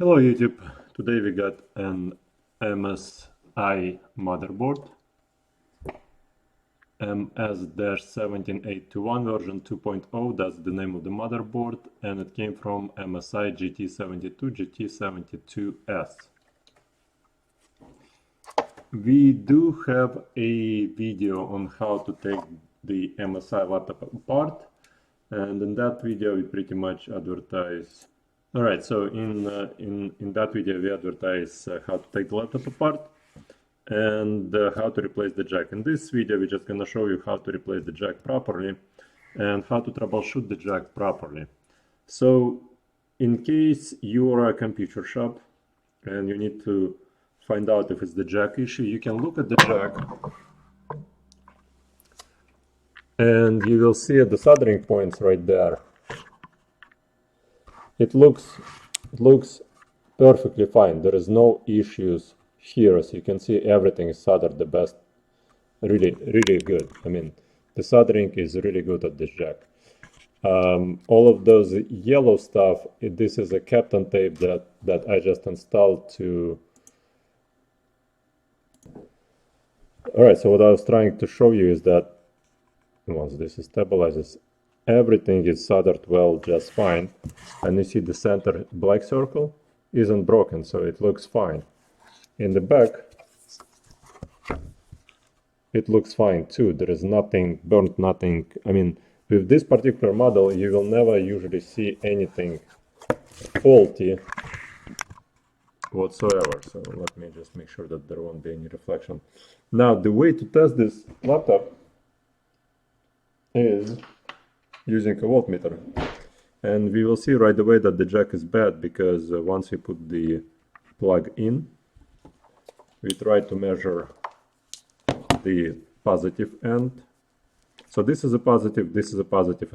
Hello YouTube, today we got an MSI motherboard, MS-17821 version 2.0, that's the name of the motherboard, and it came from MSI GT72 GT72s. We do have a video on how to take the MSI laptop apart, and in that video we pretty much advertise. Alright, so in that video we advertise how to take the laptop apart and how to replace the jack. In this video we're just gonna show you how to replace the jack properly and how to troubleshoot the jack properly. So in case you are a computer shop and you need to find out if it's the jack issue, you can look at the jack and you will see at the soldering points right there. It looks perfectly fine. There is no issues here. As you can see, everything is soldered the best. Really good. I mean, the soldering is really good at this jack. All of those yellow stuff, this is a Captain tape that I just installed to... Alright, so what I was trying to show you is that once this stabilizes, everything is soldered well, just fine, and you see the center black circle isn't broken, so it looks fine. In the back it looks fine too. There is nothing burnt, nothing. I mean, with this particular model you will never usually see anything faulty whatsoever. So let me just make sure that there won't be any reflection. Now the way to test this laptop is using a voltmeter, and we will see right away that the jack is bad because once we put the plug in, we try to measure the positive end. So this is a positive, and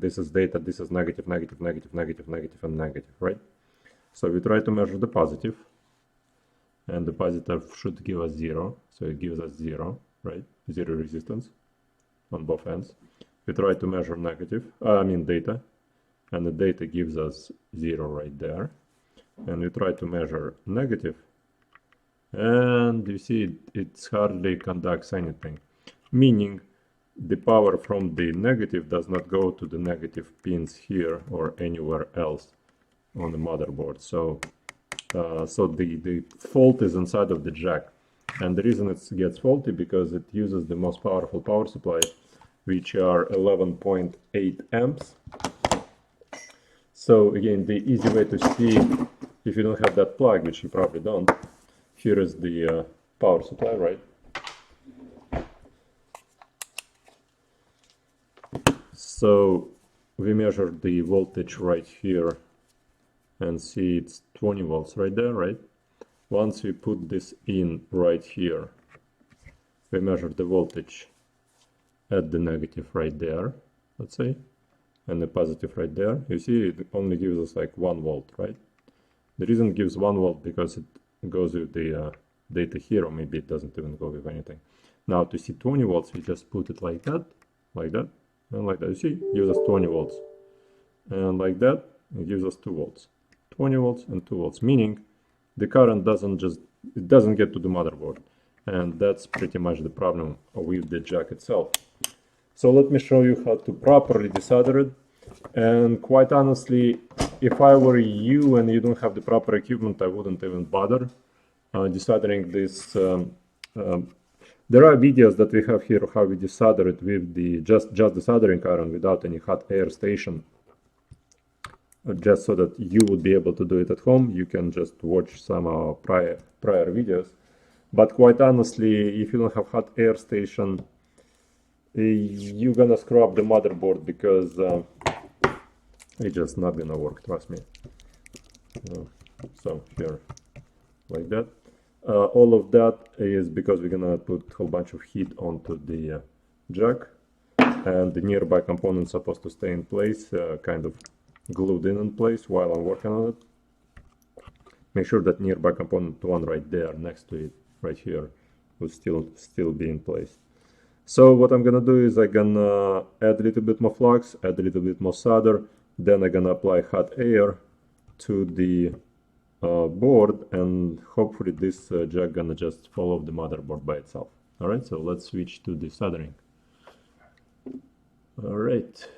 this is data, this is negative, negative, negative, negative, negative, and negative, right? So we try to measure the positive, and the positive should give us 0, so it gives us 0, right? 0 resistance on both ends. We try to measure data, and the data gives us 0 right there. And we try to measure negative, and you see it hardly conducts anything, meaning the power from the negative does not go to the negative pins here or anywhere else on the motherboard. So the fault is inside of the jack, and the reason it gets faulty because it uses the most powerful power supply, which are 11.8 amps. So again, the easy way to see if you don't have that plug, which you probably don't, here is the power supply, right? So we measure the voltage right here and see it's 20 volts right there, right? Once we put this in right here, we measure the voltage at the negative right there, let's say, and the positive right there. You see it only gives us like 1 volt, right? The reason it gives 1 volt because it goes with the data here, or maybe it doesn't even go with anything. Now to see 20 volts, we just put it like that, and like that. You see, it gives us 20 volts, and like that, it gives us 2 volts. 20 volts and 2 volts, meaning the current doesn't get to the motherboard, and that's pretty much the problem with the jack itself. So let me show you how to properly desolder it. And quite honestly, if I were you and you don't have the proper equipment, I wouldn't even bother desoldering this. There are videos that we have here how we desolder it with the just the soldering iron without any hot air station, just so that you would be able to do it at home. You can just watch some prior videos. But quite honestly, if you don't have hot air station, you're gonna screw up the motherboard because it's just not gonna work, trust me. So here, like that. All of that is because we're gonna put a whole bunch of heat onto the jack, and the nearby components are supposed to stay in place, kind of glued in place while I'm working on it. Make sure that nearby component 1 right there next to it, right here, will still be in place. So what I'm gonna do is I'm gonna add a little bit more flux, add a little bit more solder, then I'm gonna apply hot air to the board, and hopefully this jack gonna just follow the motherboard by itself. Alright, so let's switch to the soldering. Alright.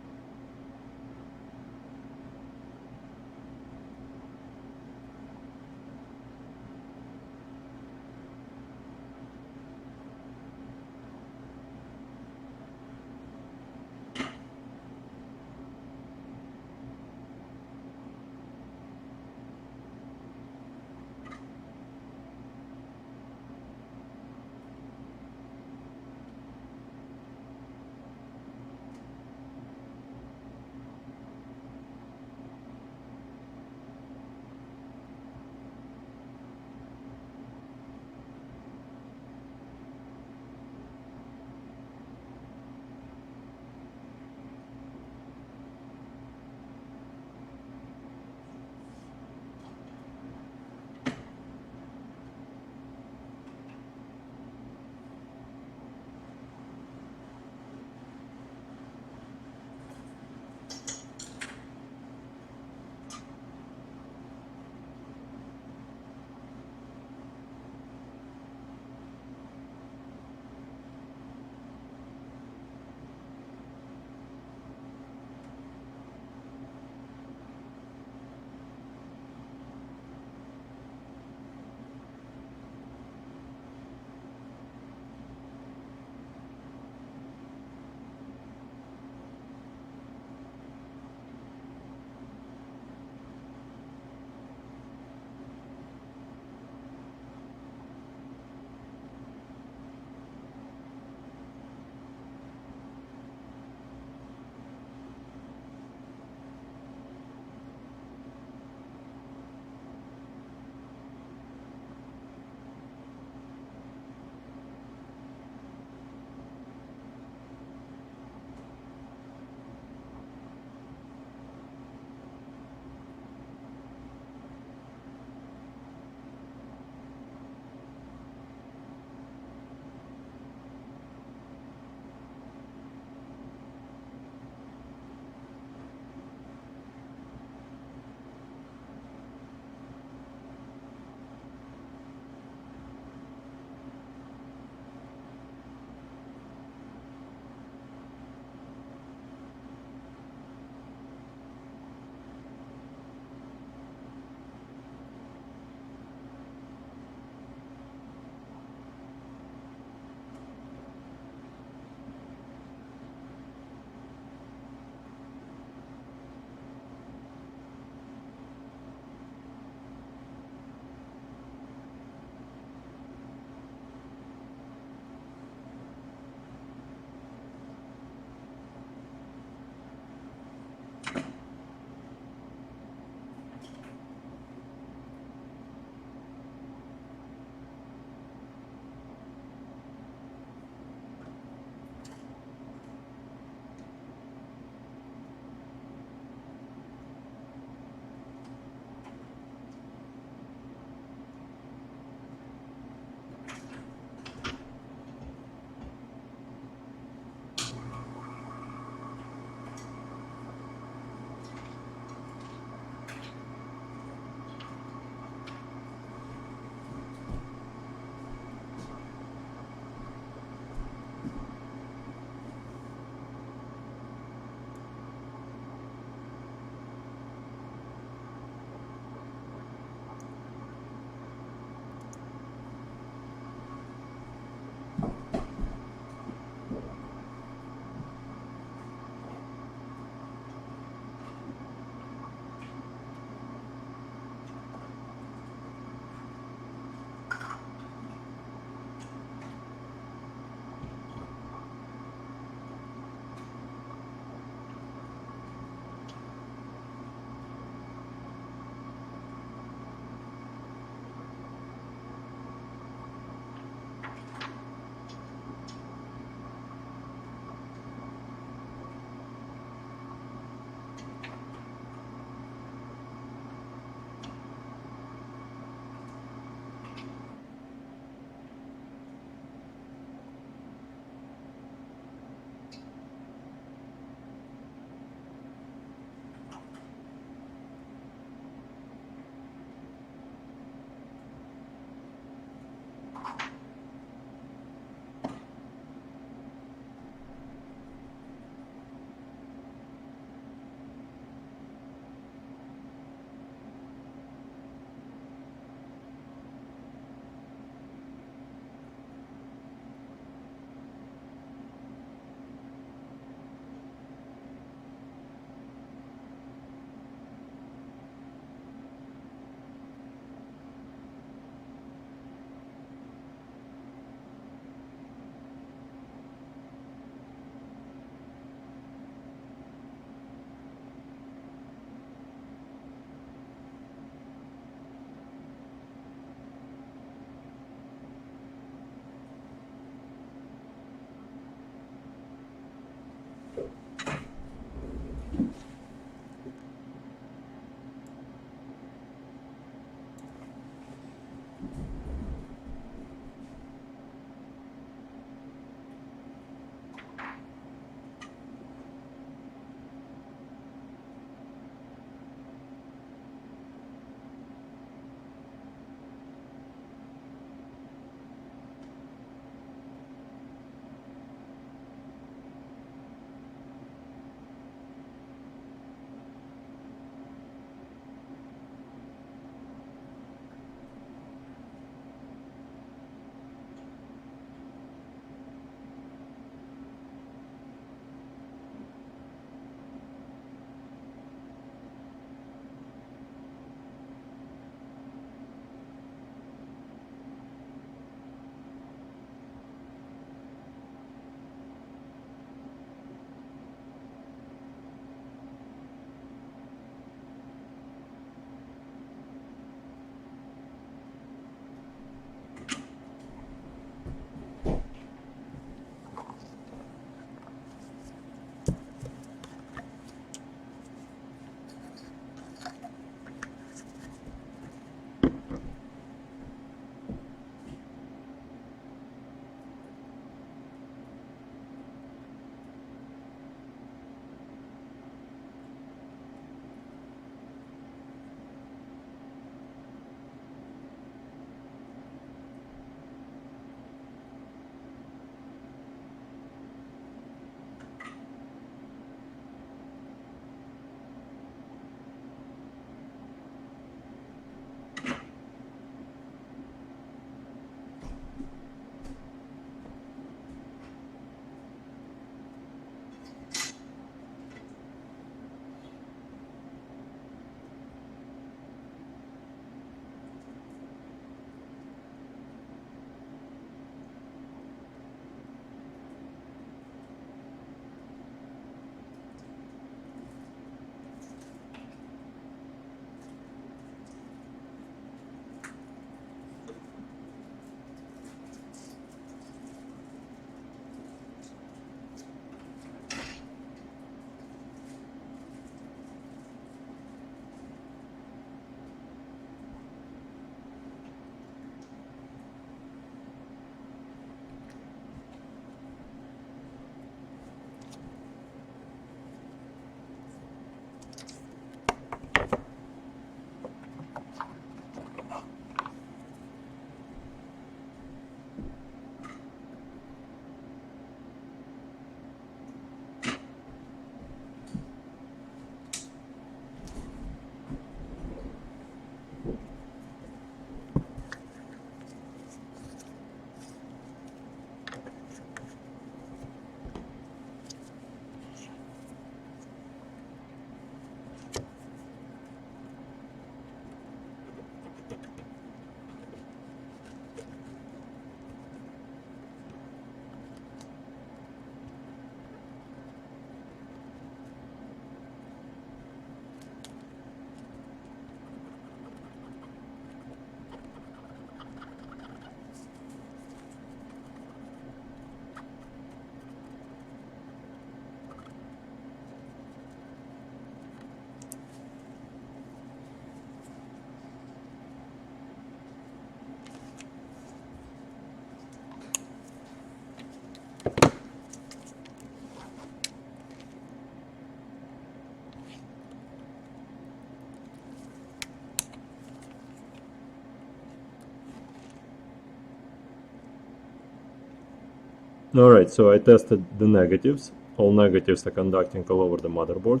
Alright, so I tested the negatives. All negatives are conducting all over the motherboard.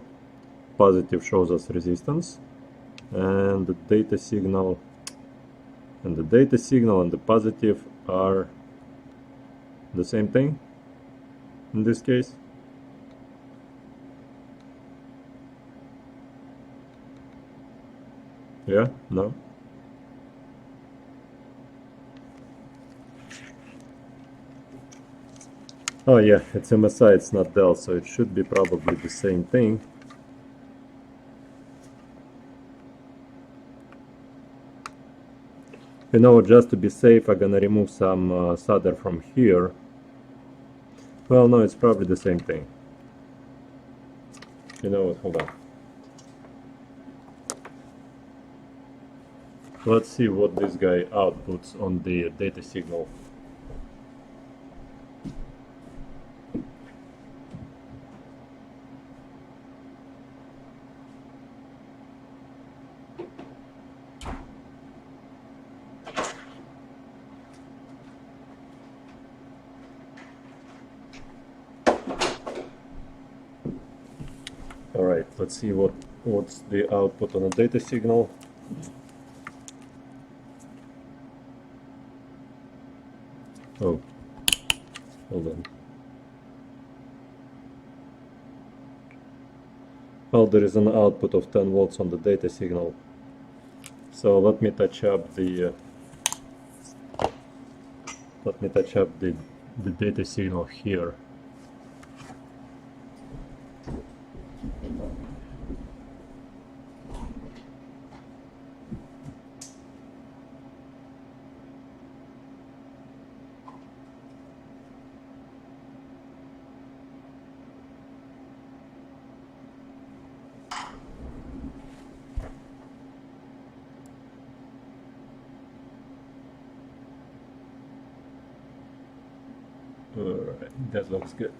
Positive shows us resistance, and the data signal and the positive are the same thing in this case. Yeah, no. Oh yeah, it's MSI, it's not Dell, so it should be probably the same thing. You know, just to be safe, I'm gonna remove some solder from here. Well, no, it's probably the same thing. You know what, hold on. Let's see what this guy outputs on the data signal. Alright, let's see what's the output on a data signal. Oh, hold on. Well, there is an output of 10 volts on the data signal. So let me touch up the data signal here. Alright, that looks good.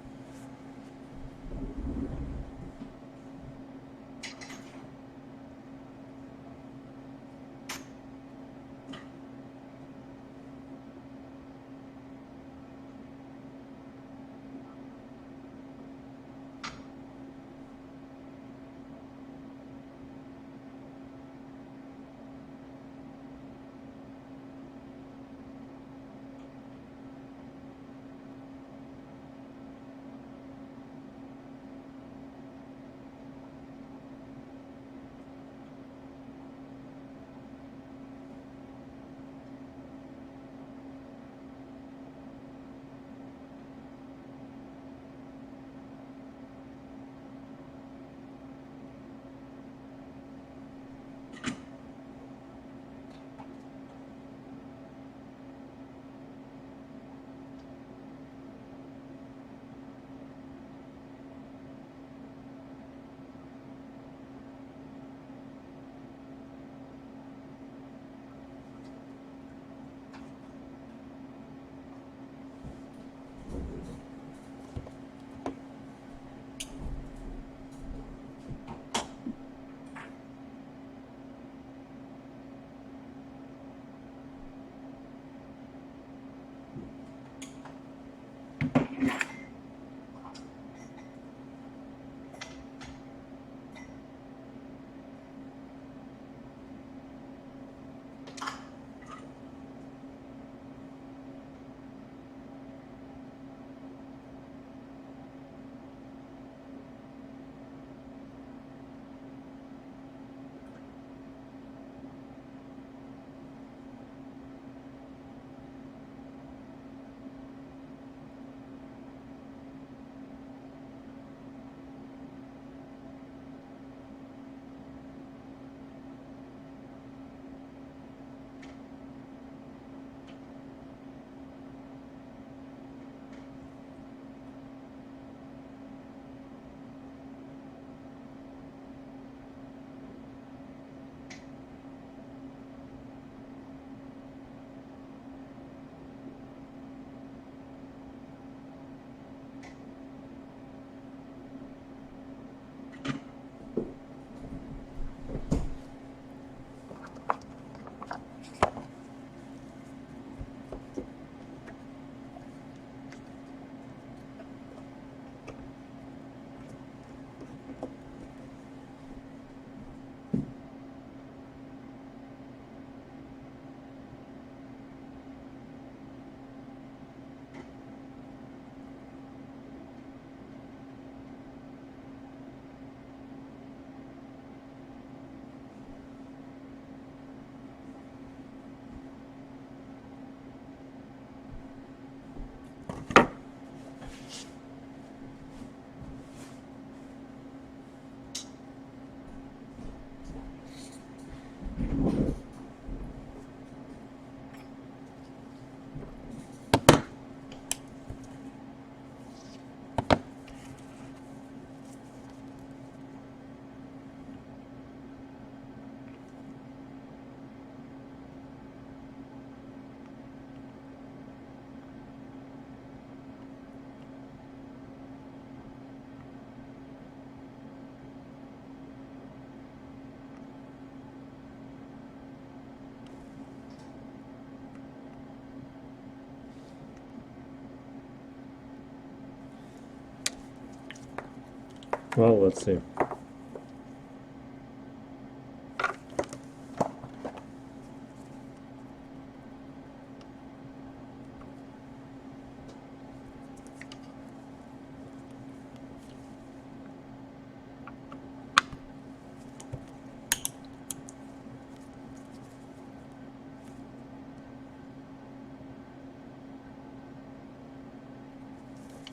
Well, let's see.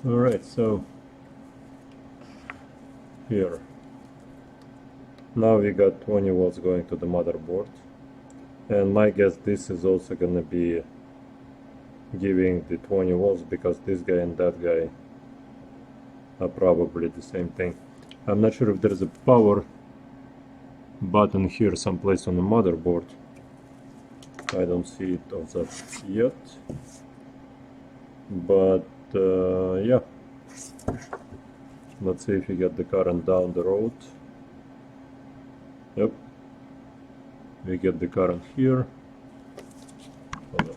Alright, so here. Now we got 20 volts going to the motherboard. And my guess this is also gonna be giving the 20 volts because this guy and that guy are probably the same thing. I'm not sure if there's a power button here someplace on the motherboard. I don't see it of that yet. But yeah, let's see if we get the current down the road. Yep, we get the current here. Hold on.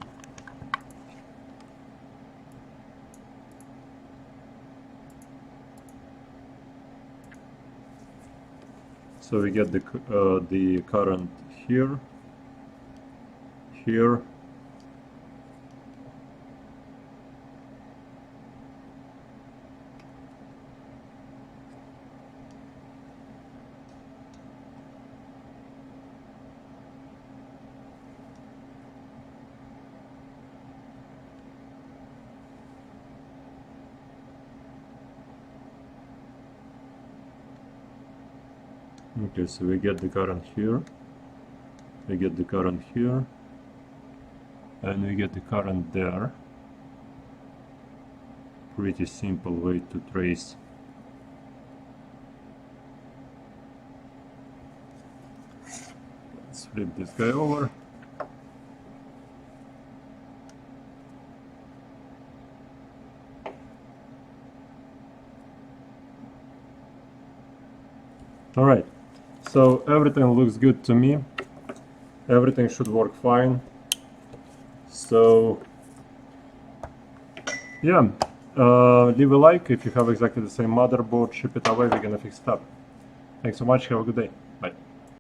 So we get the current here, here, okay, so we get the current here, we get the current here, and we get the current there. Pretty simple way to trace. Let's flip this guy over. Alright, so everything looks good to me. Everything should work fine. So yeah, leave a like if you have exactly the same motherboard, ship it away, we're gonna fix it up. Thanks so much, have a good day.